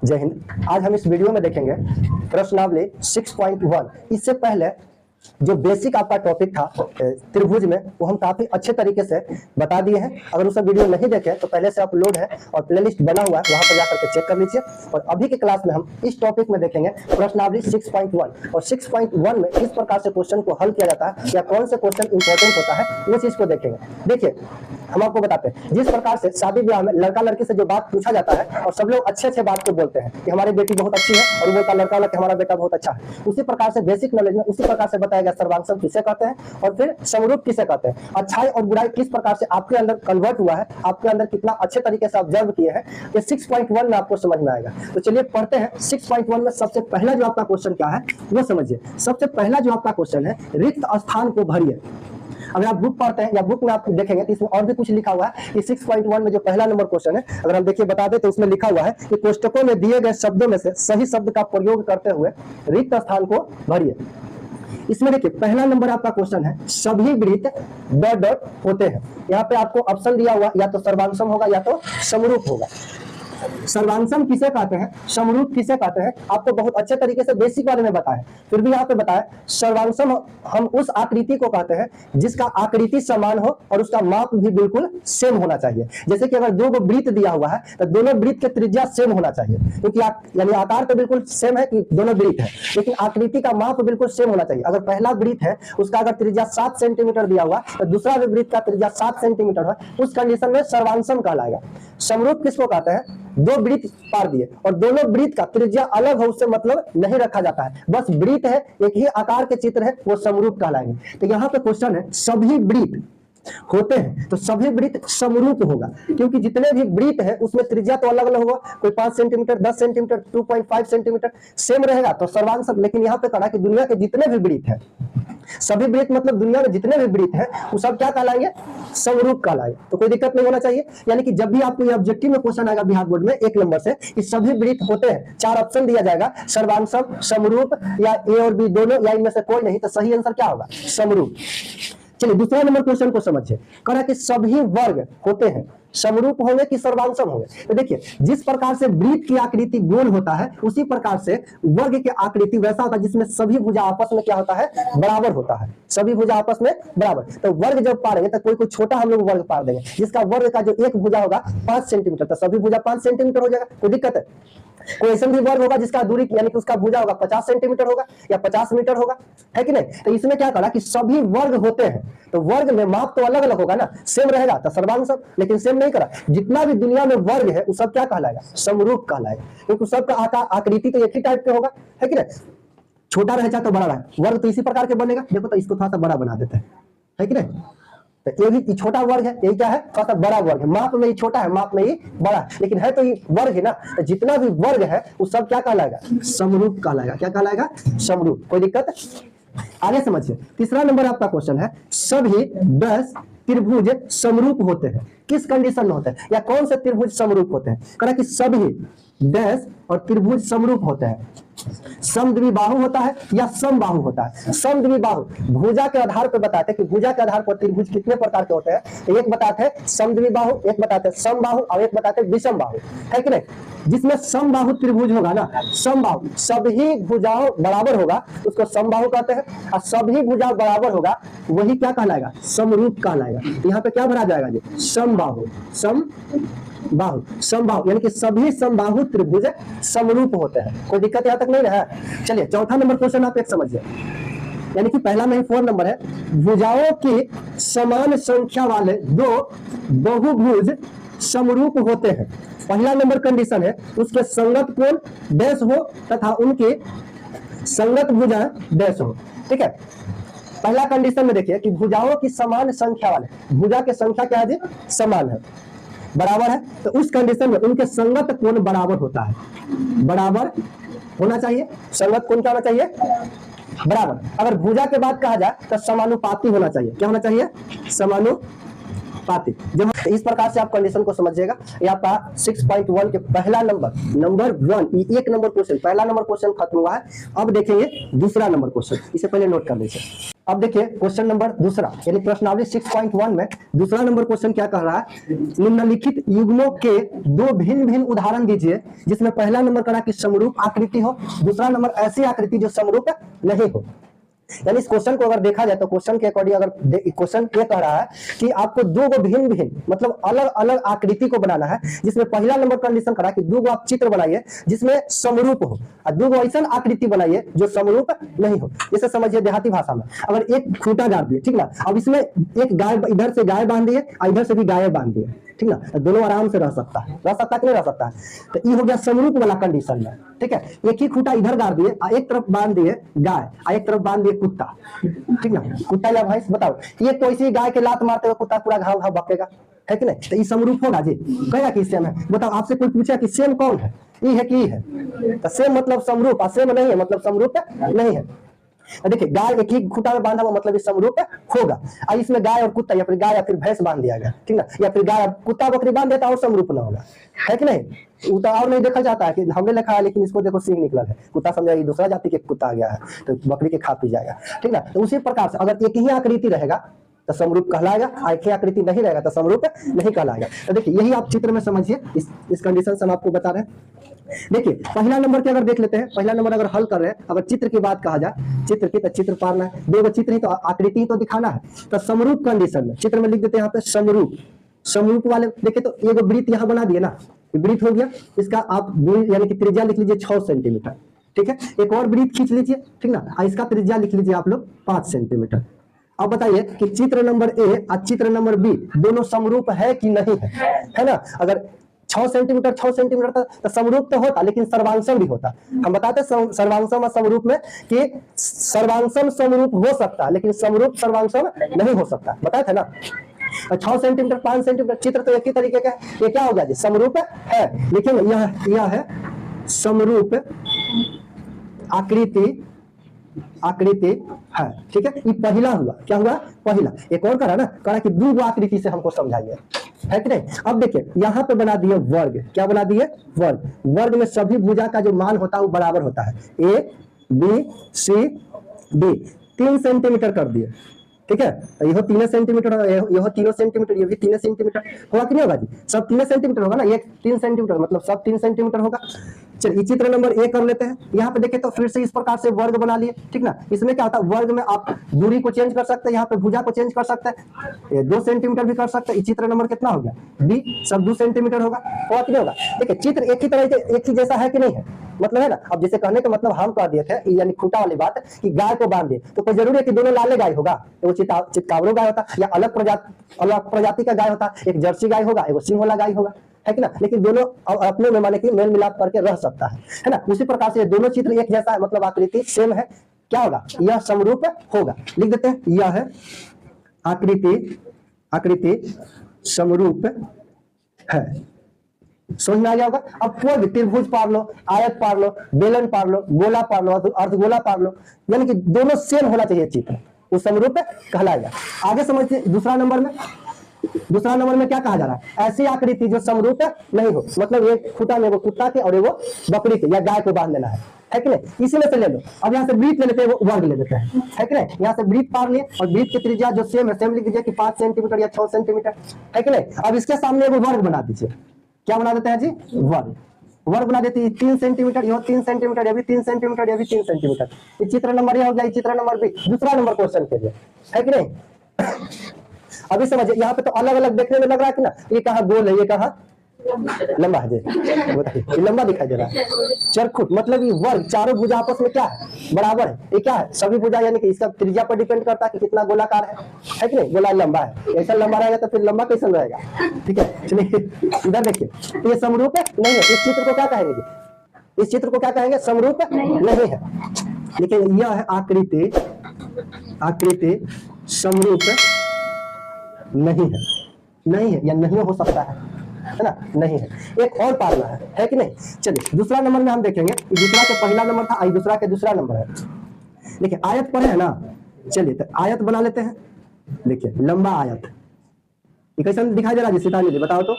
जय हिंद। आज हम इस वीडियो में देखेंगे प्रश्नावली 6.1। इससे पहले जो बेसिक आपका टॉपिक था त्रिभुज में, वो हम काफी अच्छे तरीके से बता दिए हैं। अगर उसका वीडियो नहीं देखे तो पहले से अपलोड है और प्लेलिस्ट बना हुआ है, वहां पर जाकर के चेक कर लीजिए। और अभी के क्लास में हम इस टॉपिक में देखेंगे प्रश्नावली 6.1। और 6.1 में किस प्रकार से क्वेश्चन को हल किया जाता है या कौन से क्वेश्चन इंपॉर्टेंट होता है, वो चीज को देखेंगे। देखिए, हम आपको बताते हैं, जिस प्रकार से शादी ब्याह में लड़का लड़की से जो बात पूछा जाता है और सब लोग अच्छे अच्छे बात को बोलते हैं कि हमारी बेटी बहुत अच्छी है, और वो बोलता लड़का वाला कि हमारा बेटा बहुत अच्छा है, उसी प्रकार से बेसिक नॉलेज में उसी प्रकार से बताया गया सर्वांगसम किसे कहते हैं और फिर समरूप किसे कहते हैं। अच्छाई और बुराई किस प्रकार से आपके अंदर कन्वर्ट हुआ है, आपके अंदर कितना अच्छे तरीके से ऑब्जर्व किए हैं, ये 6.1 में आपको समझ में आएगा। तो चलिए पढ़ते हैं। 6.1 में सबसे पहला जो आपका क्वेश्चन क्या है वो समझिए। सबसे पहला जो आपका क्वेश्चन है, रिक्त स्थान को भरिए। अगर आप बुक पढ़ते हैं या बुक में आप देखेंगे तो इसमें और भी कुछ लिखा हुआ है कि 6.1 में जो पहला नंबर क्वेश्चन है, अगर हम देखिए बता दें तो उसमें लिखा हुआ है कि कोष्टकों में दिए गए शब्दों में से सही शब्द का प्रयोग करते हुए रिक्त स्थान को भरिए। इसमें देखिए पहला नंबर आपका क्वेश्चन है, सभी वृत्त डॉट डॉट होते हैं। यहाँ पे आपको ऑप्शन दिया हुआ या तो सर्वांगसम होगा या तो समरूप होगा। सर्वांगसम किसे कहते हैं, समरूप किसे कहते हैं, आपको बहुत अच्छे तरीके से बेसिक बारे में बताया, फिर भी यहाँ पे बताया सर्वांगसम हम उस आकृति को कहते हैं जिसका आकृति समान हो और उसका माप भी बिल्कुल सेम होना चाहिए। जैसे कि अगर दो वृत्त दिया हुआ है तो दोनों वृत्त की त्रिज्या सेम होना चाहिए, क्योंकि यानी आकार तो बिल्कुल सेम है कि दोनों वृत्त है, लेकिन आकृति का माप बिल्कुल सेम होना चाहिए। अगर पहला वृत्त है उसका अगर त्रिज्या 7 सेंटीमीटर दिया हुआ तो दूसरा वृत्त का त्रिज्या 7 सेंटीमीटर है, उस कंडीशन में सर्वांगसम कहलाएगा। समरूप किसको कहते हैं, दो वृत्त पार दिए और दोनों वृत्त का त्रिज्या अलग हो, उससे मतलब नहीं रखा जाता है, बस वृत्त है, एक ही आकार के चित्र है, वो समरूप कहलाएंगे। तो यहाँ पे क्वेश्चन है सभी वृत्त होते हैं, तो सभी वृत्त समरूप होगा, क्योंकि जितने भी वृत्त है उसमें त्रिज्या तो अलग अलग होगा, कोई 5 सेंटीमीटर, 10 सेंटीमीटर, 2.5 सेंटीमीटर सेम रहेगा तो सर्वांगसम। लेकिन यहाँ पे कहा कि दुनिया के जितने भी वृत्त है, सभी वृत्त मतलब दुनिया में जितने भी वृत्त है वो सब क्या कहलाएंगे, समरूप कहलाएंगे। तो कोई दिक्कत नहीं होना चाहिए। यानी कि जब भी आपको ये ऑब्जेक्टिव में क्वेश्चन आएगा बिहार बोर्ड में 1 नंबर से कि सभी वृत्त होते हैं, 4 ऑप्शन दिया जाएगा, सर्वांगसम, समरूप या ए और बी दोनों या इनमें से कोई नहीं, तो सही आंसर क्या होगा, समरूप। चलिए दूसरा नंबर क्वेश्चन को समझिए। कहा कि सभी वर्ग होते हैं समरूप होंगे कि सर्वांगसम होंगे। तो देखिए, जिस प्रकार से वृत्त की आकृति गोल होता है उसी प्रकार से वर्ग की आकृति वैसा होता है जिसमें सभी भुजा आपस में क्या होता है, बराबर होता है, सभी भुजा आपस में बराबर। तो वर्ग जब पारेंगे तो कोई छोटा हम लोग वर्ग पार देंगे, जिसका वर्ग का जो एक भुजा होगा 5 सेंटीमीटर, तो सभी भुजा 5 सेंटीमीटर हो जाएगा, कोई दिक्कत है। कोई ऐसा भी वर्ग होगा जिसका दूरी यानी कि उसका भुजा होगा 50 सेंटीमीटर होगा या 50 मीटर होगा, है कि नहीं। तो इसमें क्या करा कि सभी वर्ग होते हैं, तो वर्ग में माप तो अलग अलग होगा ना, सेम रहेगा तो सर्वांगसम, लेकिन सेम नहीं करा। जितना भी दुनिया में वर्ग है वो सब क्या कहलाएगा, समरूप कहलाएगा, क्योंकि सबका आकार आकृति तो एक ही टाइप के होगा, है कि नहीं। छोटा रहे चाहे तो बड़ा रहे, वर्ग तो इसी प्रकार के बनेगा। देखो तो इसको थोड़ा सा बड़ा बना देते हैं, है कि नहीं। तो ये भी छोटा वर्ग है, यही क्या है, थोड़ा सा बड़ा वर्ग है, माप में ही छोटा है, माप में ही बड़ा है, लेकिन है तो ये वर्ग है ना। तो जितना भी वर्ग है वो सब क्या कहलाएगा, समरूप कहलाएगा। क्या कहलाएगा, समरूप। कोई दिक्कत, आगे समझिए। तीसरा नंबर आपका क्वेश्चन है, सभी 10 त्रिभुज समरूप होते हैं, किस कंडीशन में होते हैं या कौन से त्रिभुज समरूप होते हैं। कहा कि सभी 10 और त्रिभुज समरूप होते हैं। समद्विबाहु होता है या समबाहु होता है। समद्विबाहु भुजा के आधार पर बताते हैं कि भुजा के आधार पर त्रिभुज कितने प्रकार के होते हैं। एक बताते हैं समद्विबाहु, एक बताते हैं समबाहु और एक बताते हैं विषमबाहु, है कि नहीं। जिसमें समबाहु त्रिभुज होगा ना, समबाहु सभी भुजाओं बराबर होगा उसको समबाहु कहते हैं, और सभी भुजा बराबर होगा वही क्या कहलाएगा, समरूप कहलाएगा। यहाँ पे क्या भरा जाएगा जी, समबाहु, बाहु, समबाहु, यानी कि सभी समबाहु त्रिभुज समरूप होते हैं। कोई दिक्कत यहाँ तक नहीं है। चलिए चौथा नंबर क्वेश्चन आप एक समझिए, यानी कि पहला में 4 नंबर है, भुजाओं की समान संख्या वाले 2 बहुभुज समरूप होते हैं। पहला नंबर कंडीशन है उसके संगत कोण डैश हो तथा उनकी संगत भुजा डैश हो, ठीक है। पहला कंडीशन में देखिए कि भुजाओं की समान संख्या वाले, भुजा की संख्या क्या है जी, समान है, बराबर है, तो उस कंडीशन में उनके संगत कोण बराबर होता है, बराबर होना चाहिए। संगत कोण क्या होना चाहिए, बराबर। अगर भुजा के बाद कहा जाए तो समानुपाती होना चाहिए। क्या होना चाहिए, समानुपाती। पाते। जब इस प्रकार से आप कंडीशन को समझिएगा, ये आपका 6.1 के पहला नंबर 1 एक नंबर क्वेश्चन, पहला नंबर क्वेश्चन खत्म हुआ है। अब देखेंगे दूसरा नंबर क्वेश्चन, इसे पहले नोट कर लीजिए। अब देखिए क्वेश्चन नंबर दूसरा, यानी प्रश्नावली 6.1 में दूसरा नंबर क्वेश्चन क्या कह रहा है, निम्नलिखित युग्मों के दो भिन्न भिन्न उदाहरण दीजिए जिसमें पहला नंबर कह रहा है कि समरूप आकृति हो, दूसरा नंबर ऐसी आकृति जो समरूप नहीं हो। यानी इस क्वेश्चन को अगर देखा जाए तो क्वेश्चन के अकॉर्डिंग अगर क्वेश्चन ये कह रहा है कि आपको दो गो भिन्न भिन्न मतलब अलग अलग आकृति को बनाना है, जिसमें पहला नंबर कंडीशन करा कि दो गो आप चित्र बनाइए जिसमें समरूप हो और दो गो ऐसा आकृति बनाइए जो समरूप नहीं हो। जैसे समझिए देहाती भाषा में अगर एक खूंटा गाड़ दिए, ठीक ना, अब इसमें एक गाय, इधर से गाय बांध दिए और इधर से भी गाय बांध दिए, ठीक ना, दोनों आराम से रह सकता है कि नहीं रह सकता है। तो ये हो गया समरूप वाला कंडीशन में, ठीक है। एक ही खूंटा इधर गाड़ दिए, एक तरफ बांध दिए गाय और एक तरफ बांध दिए कुत्ता, ठीक ना, कुत्ता या भैंस, बताओ ये तो इसी गाय के लात मारते हुए कुत्ता पूरा घाव घाव भकेगा, है कि नहीं। तो ये समरूप होगा जी, कहेगा कि सेम है। बताओ आपसे कोई पूछा कि सेम कौन है, ये है कि है, तो सेम मतलब समरूप और सेम नहीं है मतलब समरूप नहीं है। देखिए गाय एक ही खूंटा में बांधा हुआ मतलब ये समरूप होगा, और इसमें गाय और कुत्ता या फिर गाय या फिर भैंस बांध दिया गया, ठीक ना, या फिर गाय कुत्ता बकरी बांध देता और समरूप ना होगा, है कि नहीं। वो तो और नहीं देखा जाता है कि हमने लिखा है लेकिन इसको देखो सींग निकला है, कुत्ता समझा ये दूसरा जाति के कुत्ता आ गया है तो बकरी के खा पी जाएगा, ठीक ना। तो उसी प्रकार से अगर एक ही आकृति रहेगा तो समरूप कहलाएगा, एक ही आकृति नहीं रहेगा तो समरूप नहीं कहलाएगा। तो देखिए यही आप चित्र में समझिए, इस कंडीशन से हम आपको बता रहे हैं। देखिए पहला नंबर के अगर देख लेते हैं, पहला नंबर अगर हल कर रहे हैं, अगर चित्र की बात कहा जाए, चित्र की तो चित्र पारना है, दो चित्र ही तो आकृति ही तो दिखाना है। तो समरूप कंडीशन में चित्र में लिख देते हैं यहाँ पे समरूप, समरूप वाले देखिए तो एक वृत्त यहाँ बना दिए ना, वृत्त हो गया, इसका आप यानी कि त्रिज्या लिख लीजिए 6 सेंटीमीटर, ठीक है। एक और वृत्त खींच लीजिए, ठीक ना, इसका त्रिज्या लिख लीजिए आप लोग 5 सेंटीमीटर। अब बताइए कि चित्र नंबर ए और चित्र नंबर बी दोनों समरूप है कि नहीं है ना। अगर 6 सेंटीमीटर 6 सेंटीमीटर तो समरूप तो होता लेकिन सर्वांशम भी होता। हम बताते सर्वांशम और समरूप में कि सर्वांशम समरूप हो सकता है लेकिन समरूप सर्वांशम नहीं हो सकता, बताए थे ना। 6 सेंटीमीटर 5 सेंटीमीटर चित्र तो एक ही तरीके का, ये क्या हो गया जी, समरूप है। लेकिन यह है समरूप आकृति है, ठीक है। ये पहला हुआ, क्या हुआ, पहला। एक और करा ना, करा कि दो आकृति से हमको समझाइए, है कि नहीं। अब देखिए यहाँ पे बना दिए वर्ग, क्या बना दिए, वर्ग। वर्ग में सभी भुजा का जो मान होता है वो बराबर होता है, A B C D 3 centimetre कर दिए, ठीक है। यह 3 सेंटीमीटर, यह 3 सेंटीमीटर, ये भी 3 सेंटीमीटर होगा कि नहीं होगा जी, सब 3 सेंटीमीटर होगा ना, एक 3 सेंटीमीटर मतलब सब 3 सेंटीमीटर होगा। चलिए चित्र नंबर ए कर लेते हैं। यहाँ पे देखें तो फिर से इस प्रकार से वर्ग बना लिए, ठीक ना। इसमें क्या होता है, वर्ग में आप दूरी को चेंज कर सकते हैं, यहाँ पे भुजा को चेंज कर सकते हैं, 2 सेंटीमीटर भी कर सकते हैं। चित्र नंबर कितना हो गया, बी, सब 2 सेंटीमीटर होगा कि नहीं होगा। देखिए चित्र एक ही तरह के एक ही जैसा है कि नहीं है, मतलब है ना। अब जैसे कहने का मतलब हम कह दिए थे यानी खूंटा वाली बात कि गाय को बांध दिए तो कोई जरूरी है कि दोनों लाले गाय होगा, वो चितकावरो गाय होता या अलग प्रजाति का गाय होता, एक जर्सी गाय होगा एक सिंह वाला गाय होगा, है कि ना। लेकिन दोनों अपने में माने कि मेल मिलाप करके रह सकता है ना। उसी प्रकार से दोनों चित्र एक जैसा है मतलब आकृति सेम है, क्या होगा, यह समरूप होगा। लिख देते हैं यह है आकृति समरूप है, समझ में आ गया होगा। अब कोई भी त्रिभुज पार लो, आयत पार लो, बेलन पार लो, गोला पार लो, अर्धगोला पार लो, यानी कि दोनों सेम होना चाहिए चित्र, वो समरूप कहलाएगा। आगे समझते दूसरा नंबर में क्या कहा जा रहा है, ऐसी आकृति जो समरूप नहीं हो, मतलब एक खूंटा में वो कुत्ता के और वो बकरी के या गाय को बांध देना है कि नहीं। इसी में से ले लो। अब यहाँ से वृत्त ले लेते हैं, वो वर्ग ले लेते हैं, है कि नहीं। यहाँ से वृत्त पार लिए और वृत्त की त्रिज्या जो सेम है, सेम लिख दीजिए कि 5 सेंटीमीटर या 6 सेंटीमीटर, है कि नहीं। अब इसके सामने वो वर्ग बना दीजिए, क्या बना देते हैं जी, वर्ग बना देती है 3 सेंटीमीटर, यह 3 सेंटीमीटर, ये भी 3 सेंटीमीटर, ये भी 3 सेंटीमीटर। ये चित्र नंबर यह हो गया, चित्र नंबर बी, दूसरा नंबर क्वेश्चन के लिए, है कि नहीं। अभी समझिए यहाँ पे तो अलग अलग देखने में लग रहा है कि ना, ये कहाँ गोल है ये कहाँ लंबा है, बताइए लंबा दिखाई दे रहा है। चरखुट मतलब ये वर्ग, चारों भुजा आपस में क्या है, बराबर है। ये क्या है, सभी भुजा यानी कि इसका त्रिज्या पर डिपेंड करता है कि कितना गोलाकार है कि नहीं। गोला लंबा है, ऐसा लंबा रहेगा तो फिर लंबा कैसे रहेगा, ठीक है। चलिए इधर देखिए, ये समरूप नहीं है, इस चित्र को क्या कहेंगे, इस चित्र को क्या कहेंगे, समरूप नहीं है। लेकिन यह है आकृति समरूप नहीं है या नहीं हो सकता है ना, नहीं है। एक और पारना है कि नहीं। चलिए दूसरा नंबर में हम देखेंगे, दूसरा के पहला नंबर था, दूसरा के दूसरा नंबर है। देखिए आयत पढ़े है ना, चलिए तो आयत बना लेते हैं। देखिए लंबा आयत, ये कैसा दिखाई दे रहा है सितारे नीले, बताओ तो,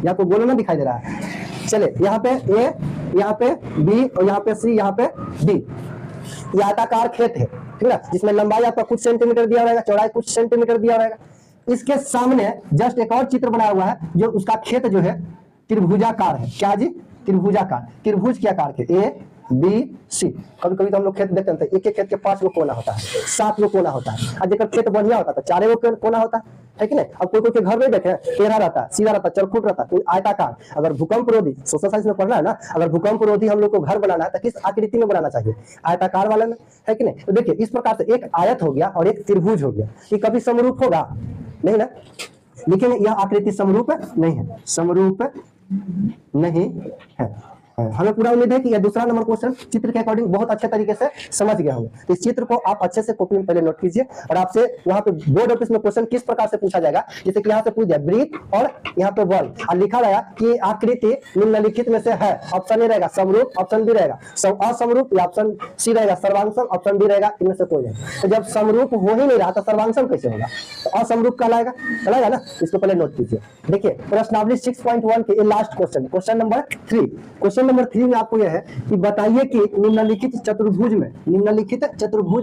ये आपको गोला ना दिखाई दे रहा है। चले यहाँ पे ए, यहाँ पे बी और यहाँ पे सी, यहाँ पे डी। ये आयताकार खेत है, ठीक है, जिसमें लंबाई आपका कुछ सेंटीमीटर दिया रहेगा, चौड़ाई कुछ सेंटीमीटर दिया रहेगा। इसके सामने जस्ट एक और चित्र बनाया हुआ है जो उसका खेत जो है त्रिभुजाकार है। क्या जी? त्रिभुजाकार, त्रिभुज के आकार के, ए बी सी। कभी कभी तो हम लोग खेत देखते हैं, एक एक खेत के 5 गो कोना होता है, 7 गो कोना होता है, और जेकर खेत बढ़िया होता है तो 4 गो कोना होता है कि नहीं। अब कोई कोई के घर में देखे टेढ़ा रहता है, सीधा रहता है, चरखुट रहता है, कोई आयताकार। अगर भूकंप रोधी, सोशल साइंस में पढ़ना है ना, अगर भूकंप रोधी हम लोग को घर बनाना है तो किस आकृति में बनाना चाहिए? आयताकार वाले में, है कि नहीं। तो देखिए इस प्रकार से एक आयत हो गया और एक त्रिभुज हो गया। ये कभी समरूप होगा नहीं ना, लेकिन यह आकृति समरूप नहीं है, समरूप नहीं है। हमें पूरा उम्मीद है कि यह दूसरा नंबर क्वेश्चन चित्र के अकॉर्डिंग बहुत अच्छे तरीके से समझ गए होंगे। तो इस चित्र को आप अच्छे से कॉपी में पहले नोट कीजिए, और आपसे वहां पे बोर्ड ऑफिस में क्वेश्चन किस प्रकार से पूछा जाएगा, जैसे कि यहाँ से पूछ दिया वृत्त और यहाँ पे वर्ग, और लिखा रहेगा कि आकृति निम्नलिखित में से है। ऑप्शन ए रहेगा समरूप, ऑप्शन बी रहेगा असमरूप, या ऑप्शन सी रहेगा सर्वांगसम, ऑप्शन डी रहेगा इनमें से कोई नहीं। तो जब समरूप हो ही नहीं रहा तो सर्वांगसम कैसे होगा? तो असमरूप कहलाएगा ना। इसको पहले नोट कीजिए। देखिए प्रश्नावली 6.1 के last question, question number 3। Question number 3 में आपको यह है कि बताइए कि निम्नलिखित चतुर्भुज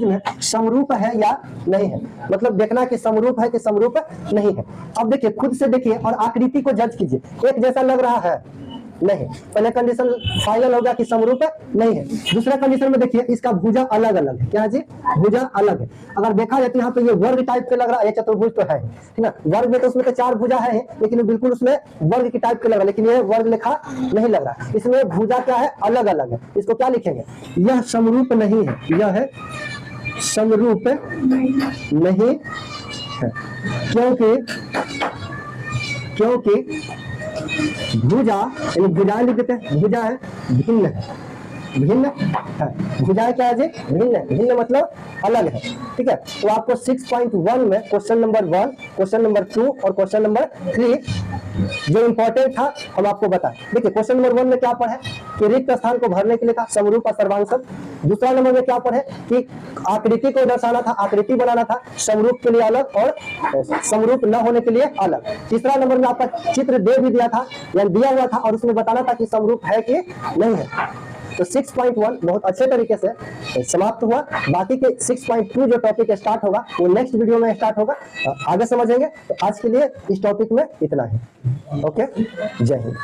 में समरूप है या नहीं है। मतलब देखना कि समरूप है कि समरूप नहीं है। अब देखिए खुद से देखिए और आकृति को जज कीजिए, एक जैसा लग रहा है? नहीं। पहले कंडीशन फाइनल हो गया कि समरूप नहीं है। दूसरा कंडीशन में देखिए इसका भुजा अलग अलग है। क्या जी? भुजा अलग है। अगर देखा जाए तो यहाँ पे ये वर्ग टाइप के लग रहा है, ये चतुर्भुज तो है, ठीक है। वर्ग में तो उसमें तो 4 भुजा है, लेकिन बिल्कुल उसमें वर्ग की टाइप के लग रहा है, लेकिन ये वर्ग लिखा नहीं लग रहा है। इसमें भुजा क्या है? अलग अलग है। इसको क्या लिखेंगे? यह समरूप नहीं है, यह है समरूप नहीं है, क्योंकि भुजा, यानी भुजाएं लिख देते हैं, भुजा है भिन्न है। भुजाएं क्या है जी? भिन्न है। भिन्न मतलब अलग है, ठीक है। तो आपको 6.1 में क्वेश्चन नंबर 1, क्वेश्चन नंबर 2 और क्वेश्चन नंबर 3 जो इंपॉर्टेंट था हम आपको बताएं। देखिए क्वेश्चन नंबर 1 में क्या पढ़े कि रिक्त स्थान को भरने के लिए था समरूप और सर्वांगसम। दूसरा नंबर में क्या पढ़े कि आकृति को दर्शाना था, आकृति बनाना था, समरूप के लिए अलग और समरूप न होने के लिए अलग। तीसरा नंबर में आपका चित्र दे भी दिया था, यानी दिया हुआ था, और उसमें बताना था कि समरूप है कि नहीं है। तो 6.1 बहुत अच्छे तरीके से समाप्त हुआ। बाकी के 6.2 जो टॉपिक स्टार्ट होगा वो नेक्स्ट वीडियो में स्टार्ट होगा, आगे समझेंगे। तो आज के लिए इस टॉपिक में इतना ही। ओके, जय हिंद।